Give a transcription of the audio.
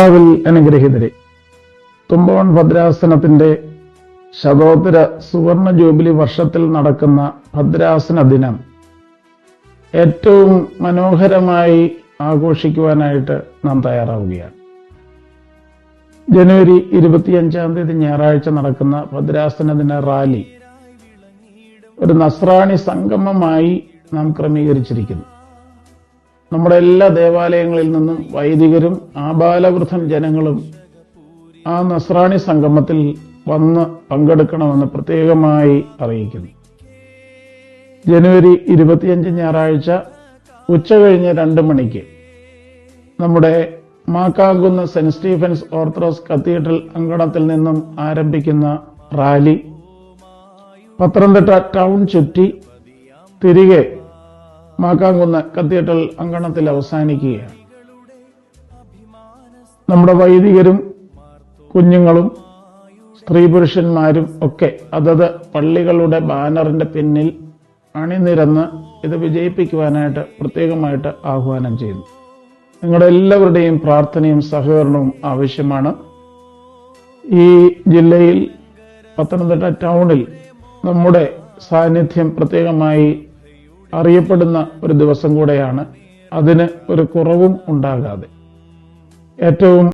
കർത്താവിൽ അനുഗ്രഹീതരെ, തുമ്പോൺ ഭദ്രാസനത്തിന്റെ ശതോത്തര സുവർണ ജൂബിലി വർഷത്തിൽ നടക്കുന്ന ഭദ്രാസന ദിനം ഏറ്റവും മനോഹരമായി ആഘോഷിക്കുവാനായിട്ട് നാം തയ്യാറാവുകയാണ്. ജനുവരി 25 ഞായറാഴ്ച നടക്കുന്ന ഭദ്രാസന ദിന റാലി ഒരു നസ്രാണി സംഗമമായി നാം ക്രമീകരിച്ചിരിക്കുന്നു. നമ്മുടെ എല്ലാ ദേവാലയങ്ങളിൽ നിന്നും വൈദികരും ആബാലവൃദ്ധം ജനങ്ങളും ആ നസ്രാണി സംഗമത്തിൽ വന്ന് പങ്കെടുക്കണമെന്ന് പ്രത്യേകമായി അറിയിക്കുന്നു. ജനുവരി 25 ഞായറാഴ്ച ഉച്ചകഴിഞ്ഞ് 2 മണിക്ക് നമ്മുടെ മാക്കാങ്കുന്ന് സെന്റ് സ്റ്റീഫൻസ് ഓർത്തഡോക്സ് കത്തീഡ്രൽ അങ്കണത്തിൽ നിന്നും ആരംഭിക്കുന്ന റാലി പത്തനംതിട്ട ടൗൺ ചുറ്റി തിരികെ മാക്കാങ്കുന്ന് കത്തീഡ്രൽ അങ്കണത്തിൽ അവസാനിക്കുകയാണ്. നമ്മുടെ വൈദികരും കുഞ്ഞുങ്ങളും സ്ത്രീ പുരുഷന്മാരും ഒക്കെ അതത് പള്ളികളുടെ ബാനറിന്റെ പിന്നിൽ അണിനിരന്ന് ഇത് വിജയിപ്പിക്കുവാനായിട്ട് പ്രത്യേകമായിട്ട് ആഹ്വാനം ചെയ്യുന്നു. നിങ്ങളുടെ എല്ലാവരുടെയും പ്രാർത്ഥനയും സഹകരണവും ആവശ്യമാണ്. ഈ ജില്ലയിൽ പത്തനംതിട്ട ടൗണിൽ നമ്മുടെ സാന്നിധ്യം പ്രത്യേകമായി അറിയപ്പെടുന്ന ഒരു ദിവസം കൂടെയാണ്. അതിന് ഒരു കുറവും ഉണ്ടാകാതെ ഏറ്റവും